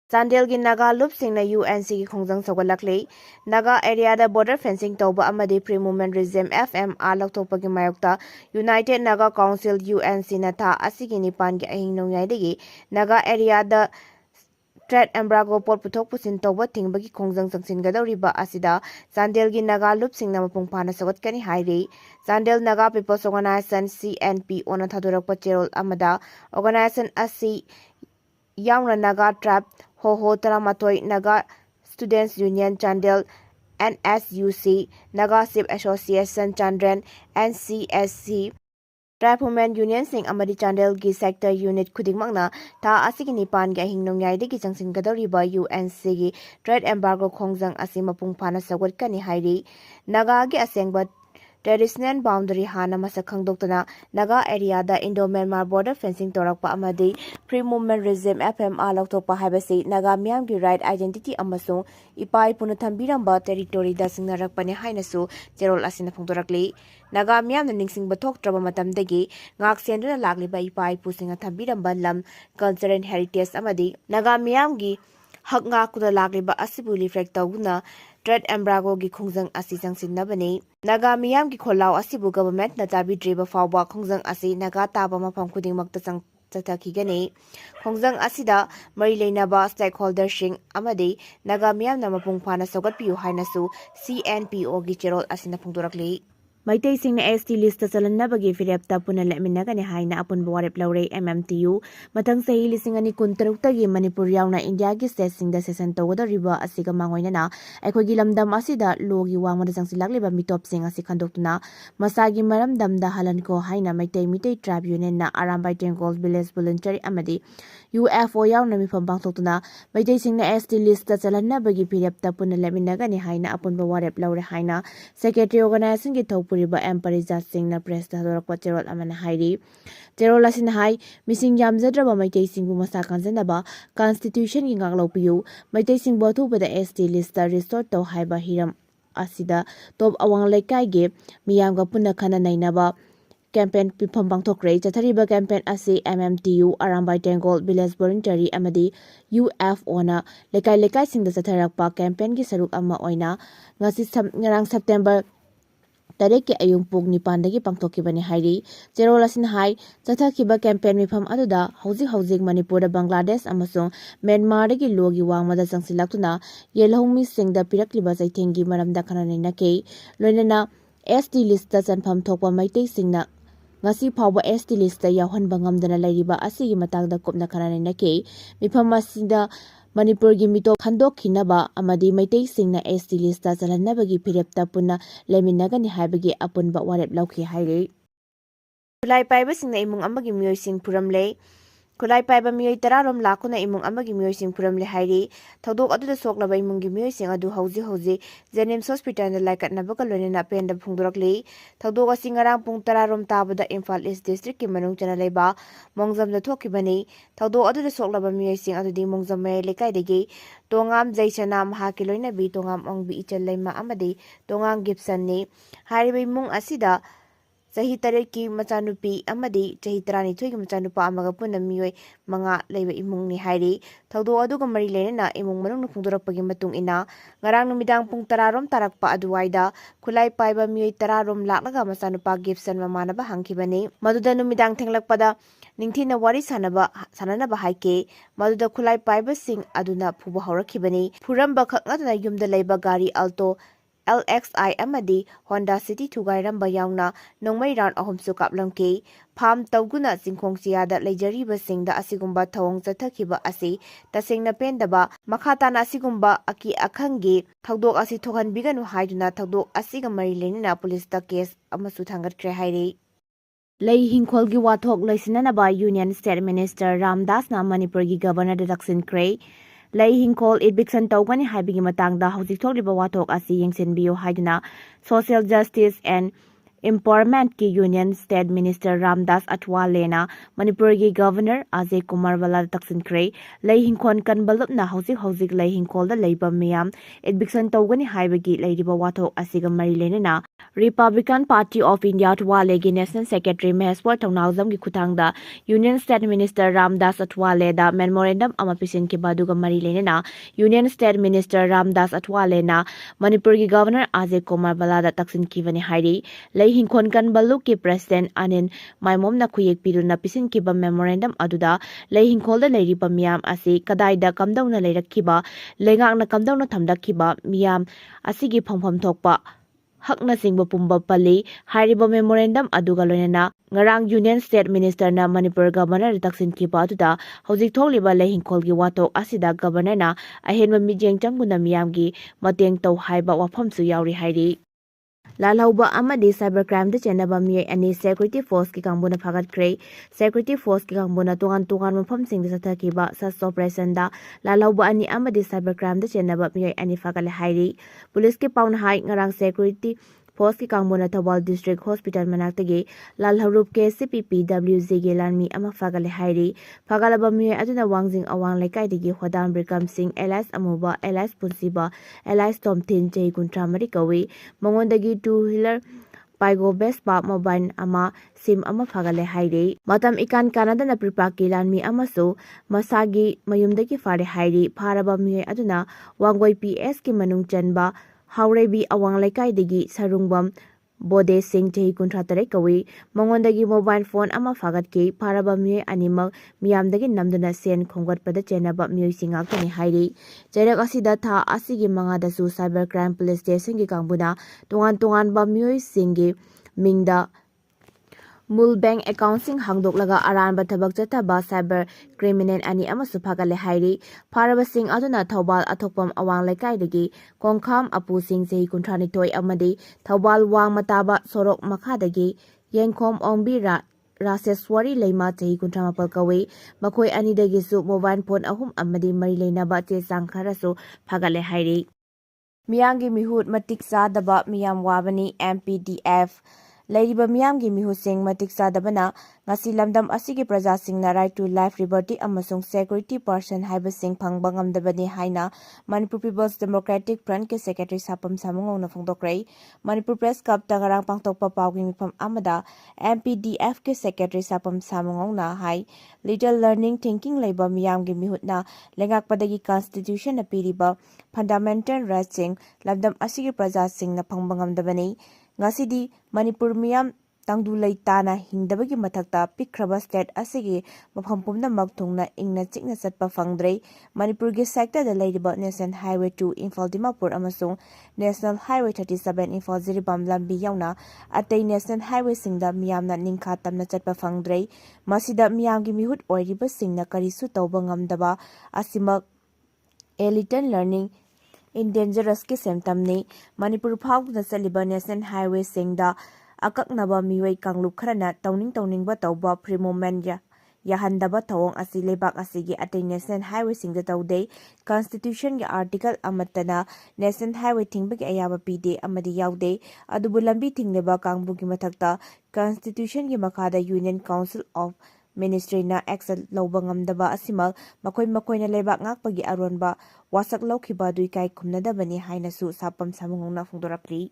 Chandelgi Naga Lupsingna UNC ki Khongjang Sougatlakli Naga area da border fencing tauba amadi free movement regime FMR laktopagi mayokta United Naga Council UNC na tha asigi nipan gi ahing nongyai Naga area da trade embargo pot puthok pusin tauba tingbagi Khongjang changsingadoriba asida Chandelgi Naga Lupsingna mapung phana Sougatkani hairi Chandel Naga People's Organization CNPO na thadorakpa cherol amada organization asi Yauna Naga Trap Ho Taramatoi Naga Students Union Chandel NSUC Naga Sip Association Chandran NCSC Tribe Women Union Sing Amadi Chandel Gi Sector Unit Khudingmakna Ta Asigi Nipan Gi Ahing Nongyai Digi Changsingadoriba UNC Gi Trade Embargo Khongjang Asi Mapung Phana Sougatkani hairi Naga Gi Asengba Traditional boundary hana masak khangdoktana Naga area da Indo-Myanmar border fencing torakpa amadi free movement regime FMR laktokpa haibasi Naga miyam gi right identity amasung ipai puna thambiramba territory da singnarakpani hainasu cherol asina phongdorakli Naga miyam na ningsing bathok traba matamdagi ngak senduna lagliba ipai pusinga thambiramba lam cultural heritage amadi Naga miyam gi hak ngakuda lagliba asibu reflect tawuna trade embargo gi Khongjang asi changsinnabani Naga miyam gi kholau asibu government na tabidriba fawba Khongjang asi Naga taba mafam khudingmakta changchathakigani Khongjang asida mari leinaba stakeholder sing amadi Naga miyam na mapung phana Sougatpiu hainasu CNPO gi cherol asina phongdorakli Maitai Singna ST list chalanabagi firepta puna leminagani haina apunba warep laure MMTU matang sahi lisingani kuntarukta Manipur yauna India gi state singda session tawgadariba asiga mangoinana aikhogi lamdam asida logi wangmada changsilagliba mitop sing asi khandoktuna masagi maramdamda halanko haina Maitai Mitai Tribe Union na Arambai Tengol Village Voluntary amadi UFO yauna mifam bangtokuna Maitai Singna ST list chalanabagi firepta puna leminagani haina apunba warep laure haina secretary organization gi Puriba Emperor Singna press Hadorapa Cherol Amana Hairi. Cherol Asin Hai, missing Yamzadraba Maitai Singh Masa Kansanaba, Constitution in Ganglopiu, Maitai Singh Botu with the ST list restored to Haiba Hiram Asida, Top Awang Lekai, Miyanga Punakana Nainaba. Campaign Pipam Bangtokre, Chatariba campaign asi MMTU, Arambai Tengol, Village Voluntary Amadi, UFO na, Lekai Sing the Satarakpa campaign Gisaruk Ama Oina, Ngarang September. Tareki ayung pug ni pandagi pangtokibani hairi cherol asin hai chathakiba campaign mifam aduda hauzik Manipur da Bangladesh amasung Myanmar dagi logi wangmada changsilaktuna yelhongmi singda pirakliba chaithengi maramda khananaina ke loinana SD list da chanpham thokpa Maitai Singna ngasi phawba SD list da yawhanba ngamdana lairiba asigi matangda kopna khananaina ke mifam asida Manipur gi mito khandok khinaba amadi Maitai Singna ST lista chalanabagi firepta punna leminagani haibagi apunba warep lauki haire Khutlai Paiba Singna Emung Amagi Miyoi Sing Phuramle Khutlai Paiba Miyoi tararom lakuna Emung Amagi Miyoi Sing Phuramle haire thodok aduda soklaba Emung gi Miyoi Sing adu hauji Jenims Hospital na laikatnabaga loinena penda phungdorakli thodok asi ngarang pung tararom tabada Imphal East District ki manung chana leiba Mongjam da thokibani thodok aduda soklaba Miyoi Sing adudi Mongjam mai lekai degi Tongam Jaisana Maha Kiloina bi Tongam Ongbi Ichalaima Amadi Tongam Gibson ni Haribai Mung Asida Sahi Tareki Machanupi Amadi Sahi Tarani Thuigi Machanupa Amaga Puna Miyoi Manga Leiba Emung ni Hairi Thodo Aduga Mari Lena Emung Manung Phungdorapagi matung ina Ngarang numidang pung tararom tarakpa aduwaida Khutlai Paiba Miyoi tararom laklaga Machanupa Gibson mamanaba hangkibani Maduda numidang thenglakpada Ningthina wari sananaba haike Maduda Khutlai Paiba Sing aduna phuba haurakibani Phuramba khakngatana yumda leiba gari alto LXI amadi Honda City Thugairamba yauna nongmai round ahumsu kaplamke pham tawguna singkhong siada leijariba singda asigumba thawong chathakiba asi tasengna pendaba makhatana asigumba aki akhangi thawdok asi thokanbiganu haiduna thawdok asiga mari lenina police ta case amasu thangatkre haire Lei Hingkholgi wathok loisinanaba Union State Minister Ramdas na Manipur gi Governor Daxin Kray Lei Hingkhol eviction tawgani haibigi matangda hauzik thokliba wathok asi yengsenbiyo haiduna Social Justice and Empowerment ki Union State Minister Ramdas Athwalena Manipur ki Governor Ajay Kumar Bala taksinkrei lei hingkhon kan balupna hauzik lei hingkhol da leiba miyam eviction tawgani haibagi leiriba wathok asiga mari lenena Republican Party of India Athwale gi National Secretary Maheshwar Thongnawjam gi khutangda Union State Minister Ramdas Athwale da memorandum ama pisin ki baduga mari lenena Union State Minister Ramdas Athwale na Manipur ki Governor Ajay Kumar Bala da taksin kivani hairi lei hingkhon kan baluk ki President Anin Maimom na khuyek piruna pisin kiba memorandum aduda lei hingkhol da leiriba miyam asi kadaida kamdawna leirakhiba lengak na kamdawna thamdakhiba miyam asigi phongphom thokpa hakna singba pumba pali hyriba memorandum aduga loinana ngarang Union State Minister na Manipur Governor taksin kiba aduda hojik thokliba lei hingkhol gi watok asida Governor na ahenba mijeng changguna miyamgi mateng tau haiba wafamsu yauri hairi Lalhauba amadi cybercrime da chenaba miyoi ani security force ki kangbuna phagatkrei security force ki kangbuna tungan mafamsing da sathakiba search operation da lalhauba ani amadi cybercrime da chenaba miyoi ani phagale hairi police ki pauna hai ngarang security force ki kangbuna Thobal district hospital manaktagi lalhaurup ke CPPWG ge lanmi ama phagale hairi phagalaba miyoi aduna wangjing awang lekai digi hodam brikam singh elias amuba elias punsiba elias tomthin jei kuntra mari kawi mangondagi two-wheeler Paigo Vespa mobile ama sim ama phagale hairi matam ikan Canada na pripaki lanmi amasu masagi mayumdagi fare hairi pharaba miyoi aduna wangoi PS ki manung chanba haurebi awang lekai digi sarungbam Bode Singh Jehi Kuntratare Kawi Mangondagi mobile phone ama fagat ki Pharaba miyoi animak miyamdagi namduna sen khonggatpada chenaba miyoi singaktani hairi Jairak asida tha asigi mangadasu cybercrime police station ki kangbuna tungan ba miyoi singi mingda Mul bank account sing hangdoklaga aranba thabak chathaba cyber criminal ani amasu phagale hairi pharaba sing aduna Thobal athokpam awang lekai dagi kongkham apu sing jehi kunthani toy amadi Thobal wang mataba sorok makhadagi yengkhom ongbira Raseswari leima jehi kunthama palkawi makhoi ani dagisu mobile phone ahum amadi mari leinaba che sang kharasu phagale hairi Miyangi mihut matik sadaba miyam wabani MPDF Leiriba miyamgi mihusing matik sadabana ngasi lamdam asigi prajasingna right to life liberty amasung security person haibasing phangba ngamdabani haina Manipur People's Democratic Front ke secretary sapam samungong na phongdokrei Manipur Press Club tagarang pangtokpa pawgi mifam amada MPDF ke secretary sapam samungong na hai little learning thinking leiba miyamgi mihutna lengakpadagi constitution na piriba fundamental rights sing lamdam asigi prajasingna phangba ngamdabani Ngasidi Manipur miyam tangdu leitana hingdabagi mathakta pikhraba state asigi mafam pumnamak thungna ingna chikna chatpa fangdrei Manipur gi sector da leiriba National Highway 2 Imphal Dimapur amasung National Highway 37 Imphal Jiribam lambi yauna atei National Highway singda miyamna ningkha tamna chatpa fangdrei masida miyamgi mihut oiriba singna karisu tawba ngamdaba asimak Elitan learning in dangerous ki semtamni Manipur phawna saliba National Highway singda akaknaba miyoi kanglup kharana tawningba tawba free movement yahandaba thawong asi lebak asigi atei National Highway singda tawdei Constitution gi article amatana National Highway thingba gi ayaba pide amadi yaude adubu lambi thingleba kangbu gi mathakta Constitution gi makhada Union Council of Ministry na action lawba ngamdaba asimak makoina lebak ngakpagi aronba wasak lawkhiba duikai khumnadabani hainasu sapam samungongna phongdorakli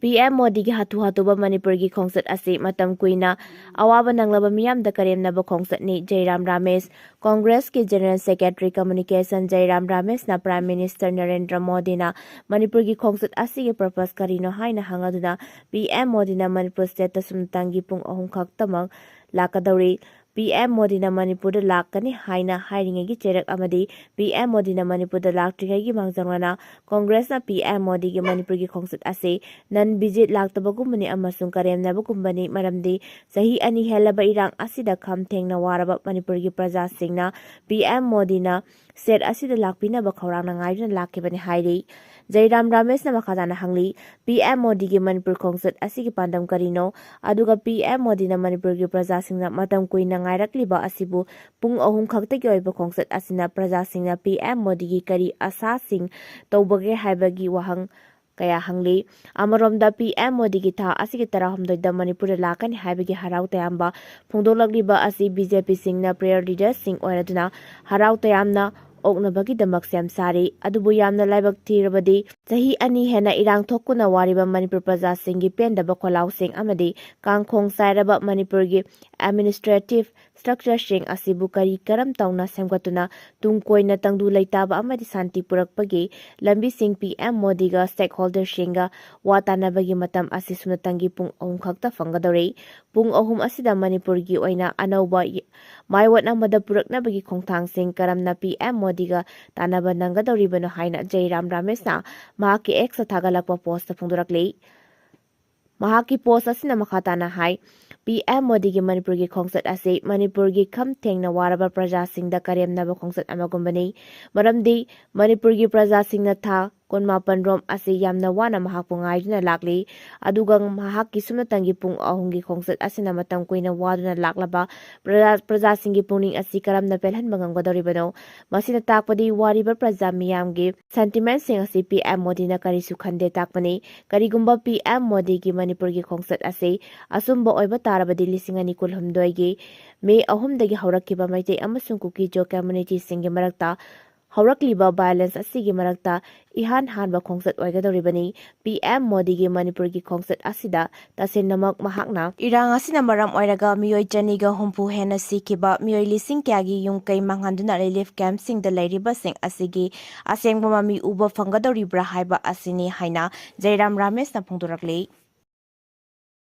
PM Modi gi hatuba Manipur gi khongsat asi matam kuina awaba nanglaba miyamda karemnaba khongsat ni Jairam Ramesh Congress ki General Secretary Communication Jairam Ramesh na Prime Minister Narendra Modi na Manipur gi khongsat asi gi purpose karino haina hangaduna PM Modi na Manipur state sumtangi pung ahum khak tamang lakadauri PM Modi na Manipur da lakani haina hairingegi cherak amadi PM Modi na Manipur da laktringegi mangjangana Congress na PM Modi gi Manipur gi khongsat ase nan visit laktabagumani amasung karemnabagumani maramdi sahi ani helaba irang asida khamthengna waraba Manipur gi praja singna PM Modi na set asida lakpinaba khawrang na ngaiduna lakkibani hairi Jairam Ramesh na makadana hangli PM Modi gi Manipur khongsat asigi pandam karino aduga PM Modi na Manipur gi praja singna matam kuina ngairakliba asibu pung ahum khaktagi oiba khongsat asina praja singna PM Modi gi kari asa sing tawbage haibagi wahang kaya hangli amaromda PM Modi gi tha asigi tarahumdoida Manipur lakani haibagi harau tayamba phongdolagliba asi BJP Singna prayer leaders sing oinaduna harau tayamna oknabagi damak sem sari adubu yamna laibak thirabadi chahi ani hena irang thokuna wariba Manipur praja singi pendaba kholau sing amadi kangkhong sairaba Manipur gi administrative structure sing asibu kari karam tauna semgatuna tungkoina tangdu leitaba amadi santi purakpagi lambi sing PM Modi ga stakeholder singa watanabagi matam asi sunatangi pung ahum khakta fangadore pung ahum asida Manipur gi oina anouba maiwat namada puraknabagi khongthang sing karamna PM Modi ga tanaba nangadoribano haina Jairam Ramesna mahaki ek sathagalakpa post phongdorakli mahaki post asina makhatana hai PM Modi gi Manipur gi khongsat ase Manipur gi kham thengna waraba praja singda karemnaba khongsat amagumbani maramdi Manipur gi praja singna tha konmapan rom ase yamna wana mahakpu ngaiduna lakli aduga mahakki sumnatangi pung ahungi khongsat asina matam koina waduna laklaba praja singi pungning asi karamna pelhan mangamgadoribano masina takpadi wariba praja miyamgi sentiment sing asi PM Modi na karisu khande takpani karigumba PM Modi gi Manipur gi khongsat ase asumba oiba tarabadi lisingani kulhumdoi gi May 3 dagi haurakkiba maitai amasung kuki jo community singi marakta haurakliba violence asigi marakta ihan hanba khongsat oigadoribani PM Modi gi Manipur gi khongsat asida tasennamak mahakna irang asina maram oiraga Miyoi chaniga humpu hena sikiba Miyoi lising kayagi yung kay manghanduna relief camp singda lairiba sing asigi asengba mami uba fangadoribra haiba asini haina Jairam Ramesh na phongdorakli